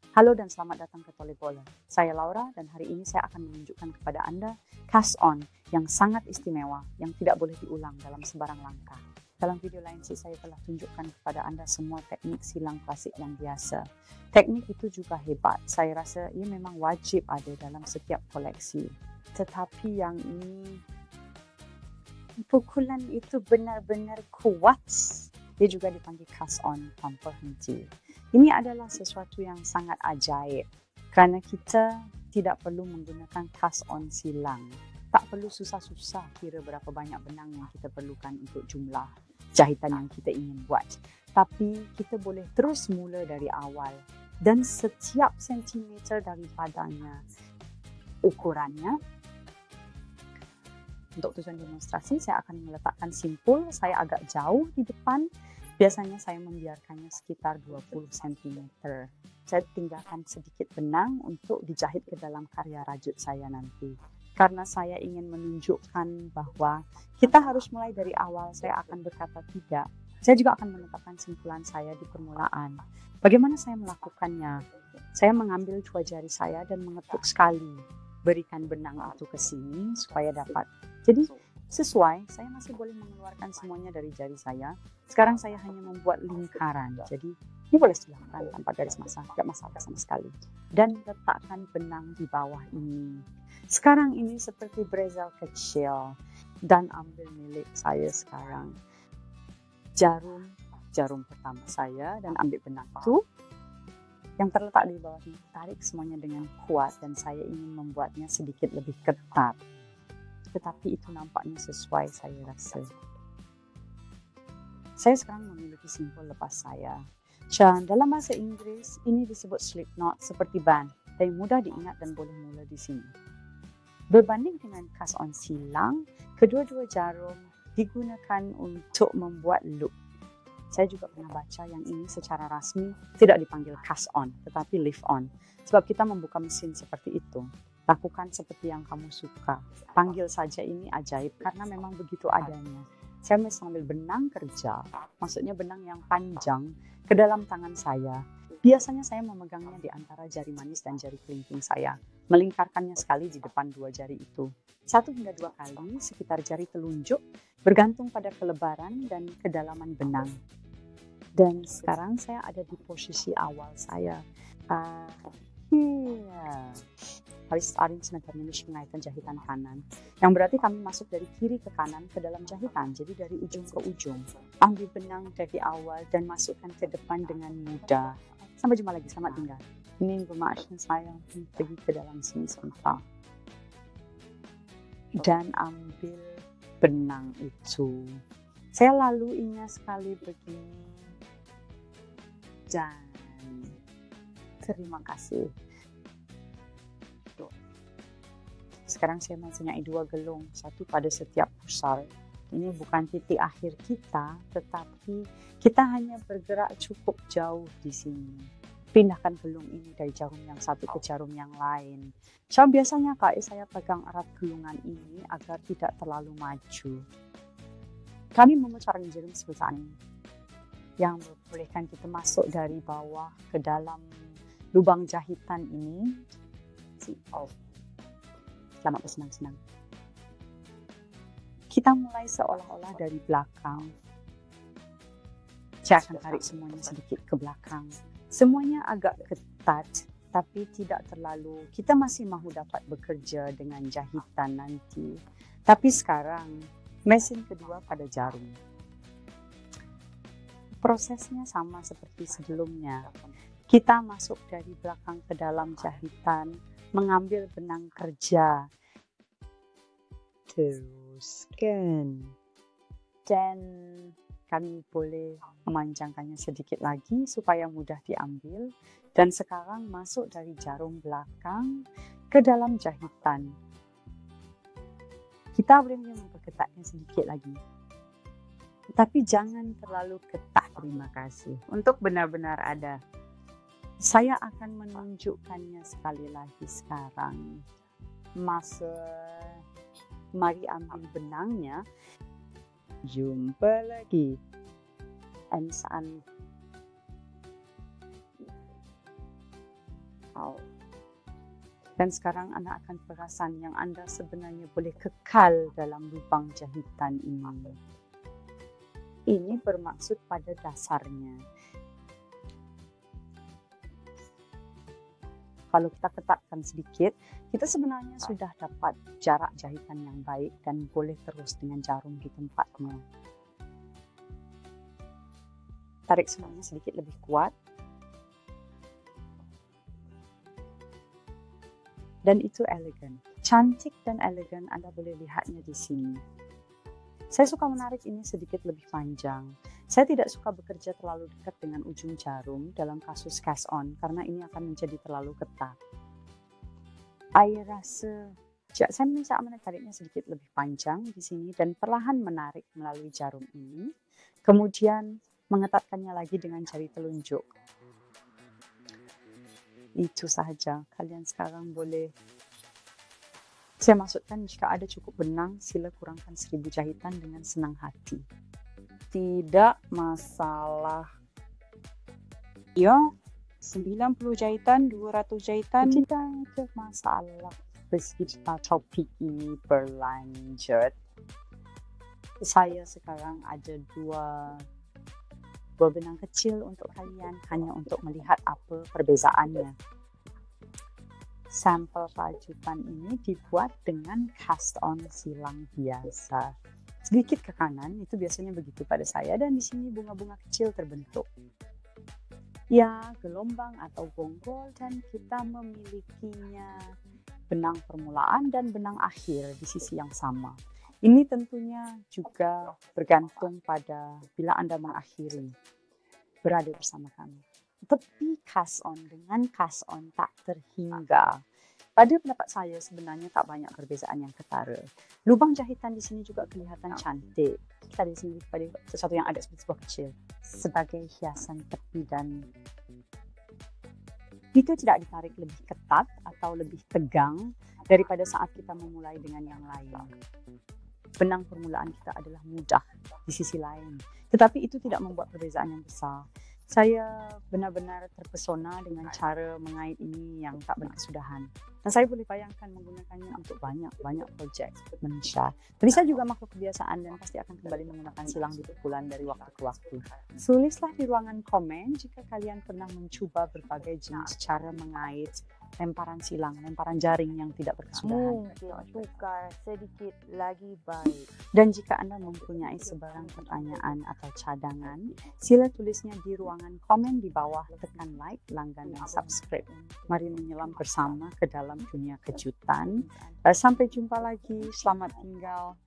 Halo dan selamat datang ke Tolebola. Saya Laura dan hari ini saya akan menunjukkan kepada Anda cast on yang sangat istimewa yang tidak boleh diulang dalam sembarang langkah. Dalam video lain sih saya telah tunjukkan kepada Anda semua teknik silang klasik yang biasa. Teknik itu juga hebat. Saya rasa ia memang wajib ada dalam setiap koleksi. Tetapi yang ini, pukulan itu benar-benar kuat. Dia juga dipanggil cast on tanpa henti. Ini adalah sesuatu yang sangat ajaib kerana kita tidak perlu menggunakan cast on silang. Tak perlu susah-susah kira berapa banyak benang yang kita perlukan untuk jumlah jahitan yang kita ingin buat. Tapi kita boleh terus mula dari awal dan setiap sentimeter daripadanya ukurannya. Untuk tujuan demonstrasi, saya akan meletakkan simpul saya agak jauh di depan. Biasanya saya membiarkannya sekitar 20 cm. Saya tinggalkan sedikit benang untuk dijahit ke dalam karya rajut saya nanti. Karena saya ingin menunjukkan bahwa kita harus mulai dari awal, saya akan berkata tidak. Saya juga akan menetapkan simpulan saya di permulaan. Bagaimana saya melakukannya? Saya mengambil dua jari saya dan mengetuk sekali. Berikan benang itu ke sini supaya dapat. Jadi sesuai, saya masih boleh mengeluarkan semuanya dari jari saya. Sekarang saya hanya membuat lingkaran. Jadi ini boleh dilakukan tanpa garis masa, tidak masalah sama sekali. Dan letakkan benang di bawah ini. Sekarang ini seperti bezel kecil. Dan ambil milik saya sekarang. Jarum pertama saya dan ambil benang itu. Yang terletak di bawah ini, tarik semuanya dengan kuat dan saya ingin membuatnya sedikit lebih ketat. Tetapi itu nampaknya sesuai saya rasa. Saya sekarang memiliki simpul lepas saya. Dan dalam bahasa Inggris, ini disebut slip knot seperti band. Dan mudah diingat dan boleh mula di sini. Berbanding dengan cast on silang, kedua-dua jarum digunakan untuk membuat loop. Saya juga pernah baca yang ini secara rasmi tidak dipanggil cast on, tetapi lift on. Sebab kita membuka mesin seperti itu. Lakukan seperti yang kamu suka. Panggil saja ini ajaib karena memang begitu adanya. Saya mesti ambil benang kerja, maksudnya benang yang panjang, ke dalam tangan saya. Biasanya saya memegangnya di antara jari manis dan jari kelingking saya. Melingkarkannya sekali di depan dua jari itu. 1 hingga 2 kali sekitar jari telunjuk, bergantung pada kelebaran dan kedalaman benang. Dan sekarang saya ada di posisi awal saya. Harus arrangement terminus pengaitan jahitan kanan. Yang berarti kami masuk dari kiri ke kanan ke dalam jahitan. Jadi dari ujung ke ujung. Ambil benang dari awal dan masukkan ke depan dengan mudah. Sampai jumpa lagi, selamat tinggal. Ini informasi saya pergi ke dalam sini sebentar. Dan ambil benang itu. Saya laluinya sekali begini. Dan terima kasih. Sekarang saya mempunyai 2 gelung, satu pada setiap pusar. Ini bukan titik akhir kita, tetapi kita hanya bergerak cukup jauh di sini. Pindahkan gelung ini dari jarum yang satu ke jarum yang lain. So, biasanya saya pegang erat gelungan ini agar tidak terlalu maju. Kami memutar jarum sebesar ini, yang membolehkan kita masuk dari bawah ke dalam lubang jahitan ini. Selamat bersenang-senang. Kita mulai seolah-olah dari belakang. Saya akan tarik semuanya sedikit ke belakang. Semuanya agak ketat, tapi tidak terlalu. Kita masih mahu dapat bekerja dengan jahitan nanti. Tapi sekarang, mesin kedua pada jarum. Prosesnya sama seperti sebelumnya. Kita masuk dari belakang ke dalam jahitan, mengambil benang kerja. Teruskan. Dan kami boleh memanjangkannya sedikit lagi supaya mudah diambil. Dan sekarang masuk dari jarum belakang ke dalam jahitan. Kita boleh memperketatnya sedikit lagi. Tapi jangan terlalu ketat, terima kasih. Untuk benar-benar ada. Saya akan menunjukkannya sekali lagi sekarang. Mari ambil benangnya. Jumpa lagi. wow. Dan sekarang Anda akan perasan yang Anda sebenarnya boleh kekal dalam lubang jahitan ini. Ini bermaksud pada dasarnya. Kalau kita ketatkan sedikit, kita sebenarnya sudah dapat jarak jahitan yang baik dan boleh terus dengan jarum di tempatnya. Tarik semuanya sedikit lebih kuat. Dan itu elegan. Cantik dan elegan, Anda boleh lihatnya di sini. Saya suka menarik ini sedikit lebih panjang. Saya tidak suka bekerja terlalu dekat dengan ujung jarum dalam kasus cast on karena ini akan menjadi terlalu ketat. Saya rasa saya mencoba menariknya sedikit lebih panjang di sini dan perlahan menarik melalui jarum ini. Kemudian mengetatkannya lagi dengan jari telunjuk. Itu sahaja. Kalian sekarang boleh, saya maksudkan jika ada cukup benang, sila kurangkan 1000 jahitan dengan senang hati. Tidak masalah. Ya, 90 jahitan, 200 jahitan. Tidak masalah. Meskipun topik ini berlanjut, saya sekarang ada dua benang kecil untuk kalian, hanya untuk melihat apa perbezaannya. Sampel rajutan ini dibuat dengan cast on silang biasa. Sedikit ke kanan, itu biasanya begitu pada saya, dan di sini bunga-bunga kecil terbentuk. Ya, gelombang atau bonggol, dan kita memilikinya benang permulaan dan benang akhir di sisi yang sama. Ini tentunya juga bergantung pada bila Anda mengakhiri berada bersama kami. Tapi cast on dengan cast on tak terhingga. Pada pendapat saya sebenarnya tak banyak perbezaan yang ketara. Lubang jahitan di sini juga kelihatan cantik. Kita di sini pada sesuatu yang ada seperti sebuah kecil sebagai hiasan tepi, dan itu tidak ditarik lebih ketat atau lebih tegang daripada saat kita memulai dengan yang lain. Benang permulaan kita adalah mudah di sisi lain, tetapi itu tidak membuat perbezaan yang besar. Saya benar-benar terpesona dengan cara mengait ini yang tak berkesudahan. Dan saya boleh bayangkan menggunakannya untuk banyak projek Malaysia. Tapi saya juga makhluk kebiasaan dan pasti akan kembali menggunakan silang di pukulan dari waktu ke waktu. Tulislah di ruangan komen jika kalian pernah mencuba berbagai jenis cara mengait lemparan silang, lemparan jaring yang tidak berkesudahan. Mungkin tukar sedikit lagi baik. Dan jika Anda mempunyai sebarang pertanyaan atau cadangan, sila tulisnya di ruangan komen di bawah. Tekan like, langgan, dan subscribe. Mari menyelam bersama ke dalam dunia kejutan. Sampai jumpa lagi. Selamat tinggal.